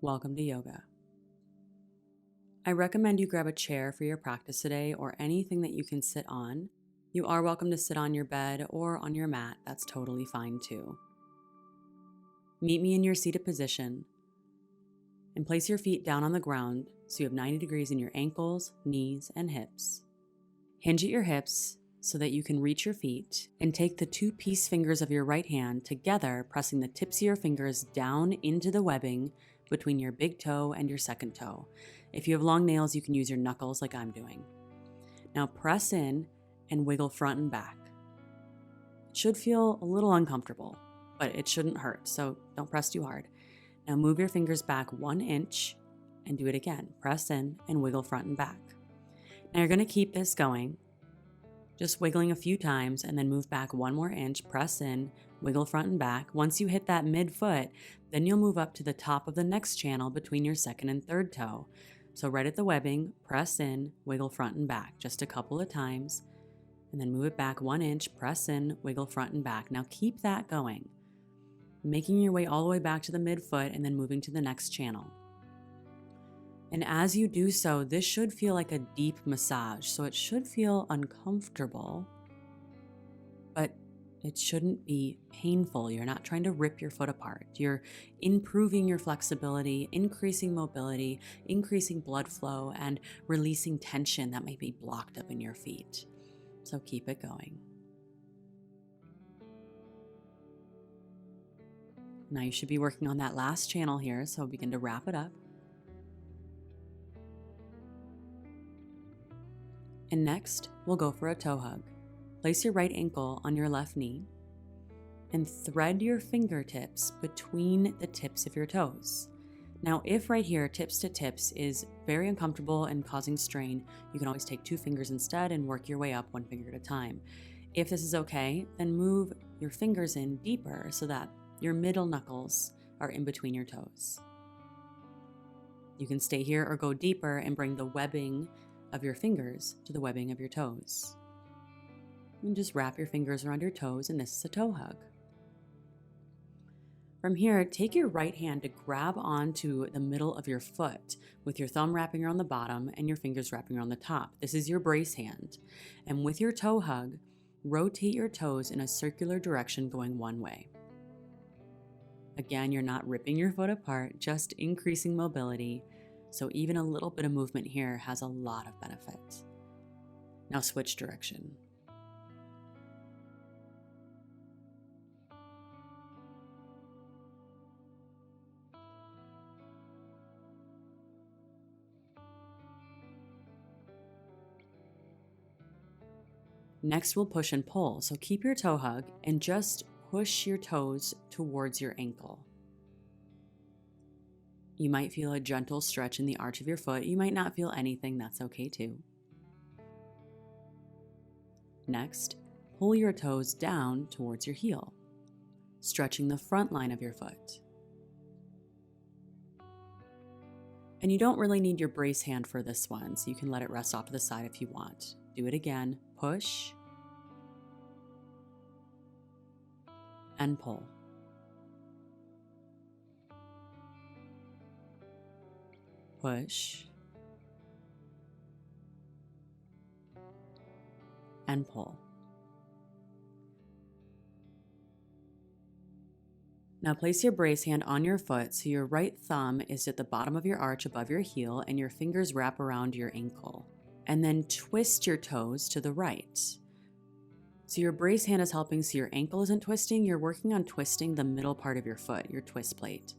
Welcome to yoga. I recommend you grab a chair for your practice today or anything that you can sit on. You are welcome to sit on your bed or on your mat, that's totally fine too. Meet me in your seated position and place your feet down on the ground so you have 90 degrees in your ankles, knees, and hips. Hinge at your hips so that you can reach your feet and take the two peace fingers of your right hand together, pressing the tips of your fingers down into the webbing between your big toe and your second toe. If you have long nails, you can use your knuckles like I'm doing. Now press in and wiggle front and back. It should feel a little uncomfortable, but it shouldn't hurt, so don't press too hard. Now move your fingers back 1 inch and do it again. Press in and wiggle front and back. Now you're going to keep this going, just wiggling a few times and then move back 1 more inch, press in, wiggle front and back. Once you hit that midfoot, then you'll move up to the top of the next channel between your second and third toe. So right at the webbing, press in, wiggle front and back just a couple of times, and then move it back 1 inch, press in, wiggle front and back. Now keep that going, making your way all the way back to the midfoot and then moving to the next channel. And as you do so, this should feel like a deep massage. So it should feel uncomfortable, but it shouldn't be painful. You're not trying to rip your foot apart. You're improving your flexibility, increasing mobility, increasing blood flow, and releasing tension that might be blocked up in your feet. So keep it going. Now you should be working on that last channel here, so begin to wrap it up. And next, we'll go for a toe hug. Place your right ankle on your left knee and thread your fingertips between the tips of your toes. Now, if right here, tips to tips, is very uncomfortable and causing strain, you can always take 2 fingers instead and work your way up 1 finger at a time. If this is okay, then move your fingers in deeper so that your middle knuckles are in between your toes. You can stay here or go deeper and bring the webbing of your fingers to the webbing of your toes. And just wrap your fingers around your toes, and this is a toe hug. From here, take your right hand to grab onto the middle of your foot with your thumb wrapping around the bottom and your fingers wrapping around the top. This is your brace hand. And with your toe hug, rotate your toes in a circular direction going one way. Again, you're not ripping your foot apart, just increasing mobility. So even a little bit of movement here has a lot of benefits. Now switch direction. Next, we'll push and pull. So keep your toe hug and just push your toes towards your ankle. You might feel a gentle stretch in the arch of your foot. You might not feel anything, that's okay too. Next, pull your toes down towards your heel, stretching the front line of your foot. And you don't really need your brace hand for this one, so you can let it rest off to the side if you want. Do it again, push and pull. Push and pull. Now place your brace hand on your foot so your right thumb is at the bottom of your arch above your heel and your fingers wrap around your ankle. And then twist your toes to the right. So your brace hand is helping so your ankle isn't twisting. You're working on twisting the middle part of your foot, your twist plate.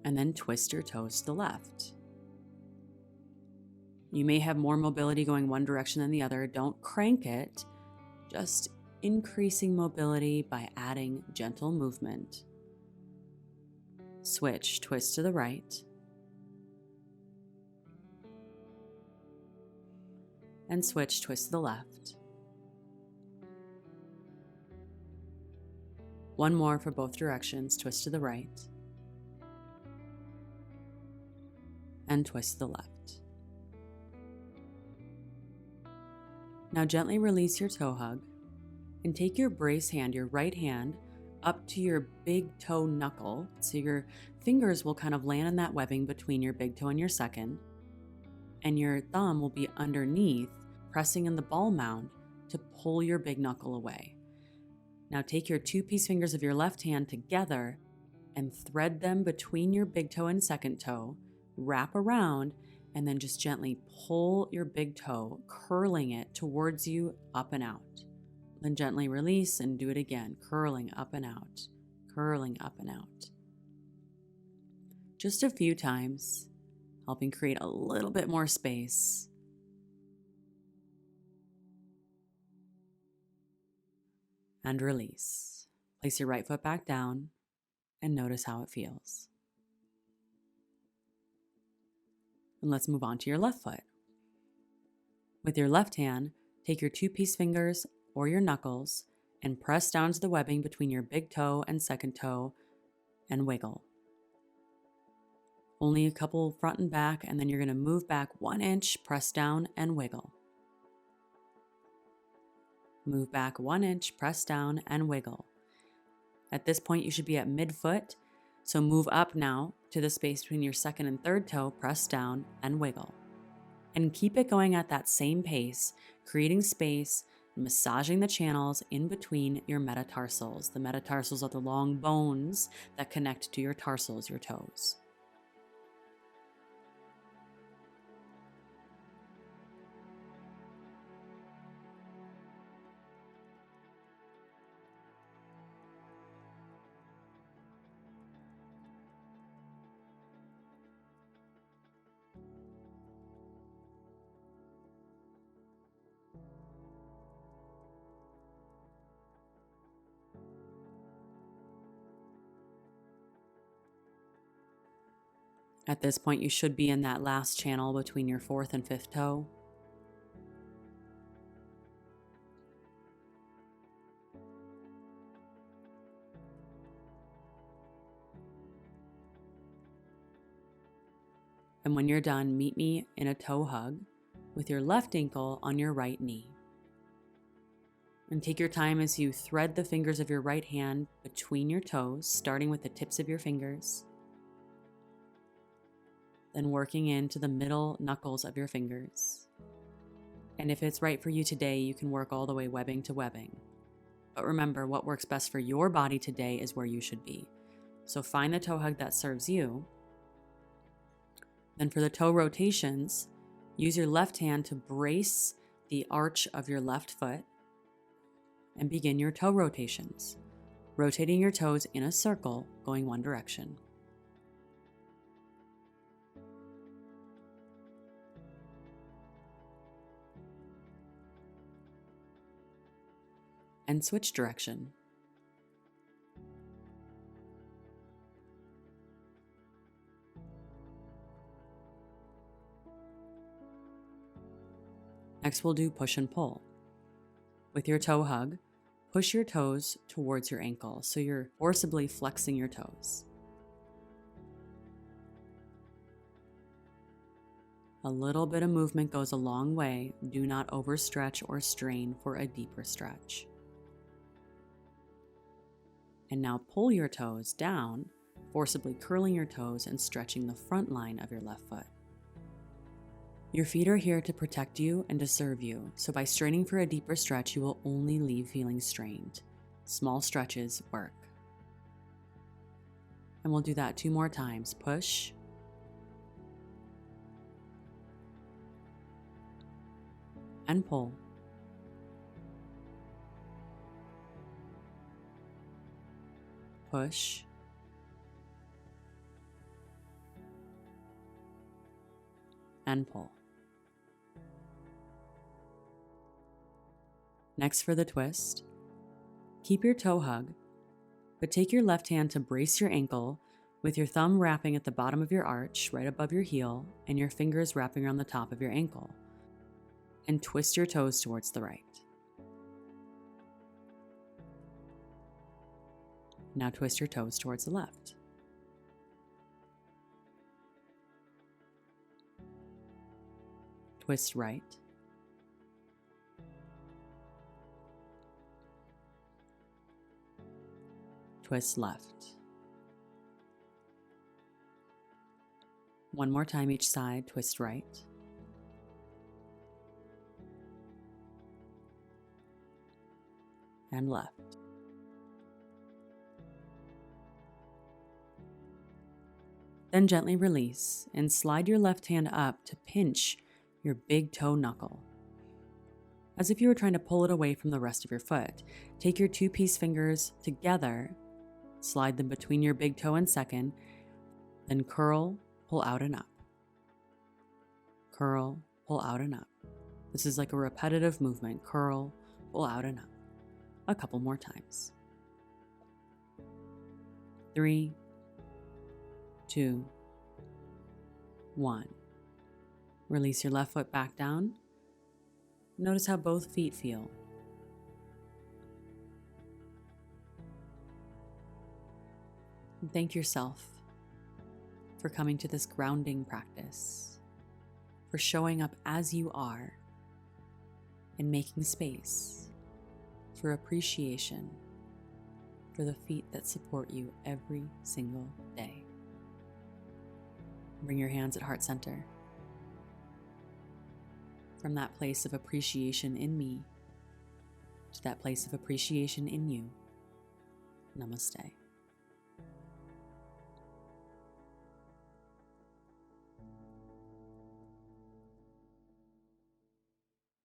And then twist your toes to the left. You may have more mobility going one direction than the other. Don't crank it, just increasing mobility by adding gentle movement. Switch, twist to the right. And switch, twist to the left. One more for both directions, twist to the right. And twist to the left. Now gently release your toe hug and take your brace hand, your right hand, up to your big toe knuckle. So your fingers will kind of land in that webbing between your big toe and your second, and your thumb will be underneath, pressing in the ball mound to pull your big knuckle away. Now take your 2 fingers of your left hand together and thread them between your big toe and second toe, wrap around, and then just gently pull your big toe, curling it towards you, up and out. Then gently release and do it again, curling up and out, curling up and out. Just a few times, helping create a little bit more space. And release. Place your right foot back down and notice how it feels. And let's move on to your left foot. With your left hand, take your 2 fingers or your knuckles and press down to the webbing between your big toe and second toe and wiggle. Only a couple front and back, and then you're going to move back 1 inch, press down and wiggle. Move back 1 inch, press down and wiggle. At this point, you should be at midfoot, so move up now to the space between your second and third toe, press down and wiggle. And keep it going at that same pace, creating space, massaging the channels in between your metatarsals. The metatarsals are the long bones that connect to your tarsals, your toes. At this point, you should be in that last channel between your fourth and fifth toe. And when you're done, meet me in a toe hug with your left ankle on your right knee. And take your time as you thread the fingers of your right hand between your toes, starting with the tips of your fingers, then working into the middle knuckles of your fingers. And if it's right for you today, you can work all the way webbing to webbing. But remember, what works best for your body today is where you should be. So find the toe hug that serves you. Then for the toe rotations, use your left hand to brace the arch of your left foot and begin your toe rotations, rotating your toes in a circle going one direction. And switch direction. Next, we'll do push and pull. With your toe hug, push your toes towards your ankle, so you're forcibly flexing your toes. A little bit of movement goes a long way. Do not overstretch or strain for a deeper stretch. And now pull your toes down, forcibly curling your toes and stretching the front line of your left foot. Your feet are here to protect you and to serve you, so by straining for a deeper stretch, you will only leave feeling strained. Small stretches work. And we'll do that 2 more times. Push. And pull. Push. And pull. Next, for the twist, keep your toe hug, but take your left hand to brace your ankle with your thumb wrapping at the bottom of your arch, right above your heel, and your fingers wrapping around the top of your ankle, and twist your toes towards the right. Now twist your toes towards the left. Twist right. twist left. One more time each side, twist right. And left. Then gently release and slide your left hand up to pinch your big toe knuckle. As if you were trying to pull it away from the rest of your foot. Take your two peace fingers together, slide them between your big toe and second, then curl, pull out and up. Curl, pull out and up. This is like a repetitive movement. Curl, pull out and up. A couple more times. 3, 2, 1. Release your left foot back down. Notice how both feet feel. And thank yourself for coming to this grounding practice, for showing up as you are and making space for appreciation for the feet that support you every single day. Bring your hands at heart center. From that place of appreciation in me to that place of appreciation in you. Namaste.